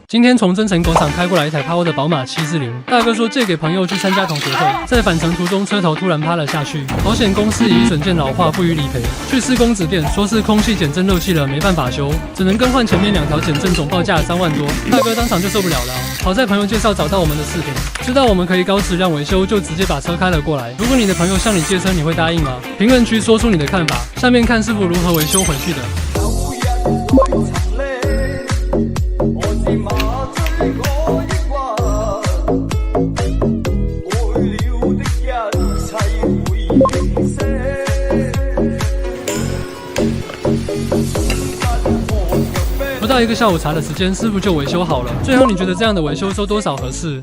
今天从增城广场开过来一台趴欧的宝马740，大哥说借给朋友去参加同学会，在返程途中车头突然趴了下去，保险公司以整件老化不予理赔，去施工子店说是空气减震漏气了，没办法修，只能更换前面2条减震，总报价3万多，大哥当场就受不了了。好在朋友介绍找到我们的视频，知道我们可以高质量维修，就直接把车开了过来。如果你的朋友向你借车，你会答应吗？评论区说出你的看法，下面看师傅如何维修回去的。不到1个下午茶的时间，师傅就维修好了。最后你觉得这样的维修收多少合适？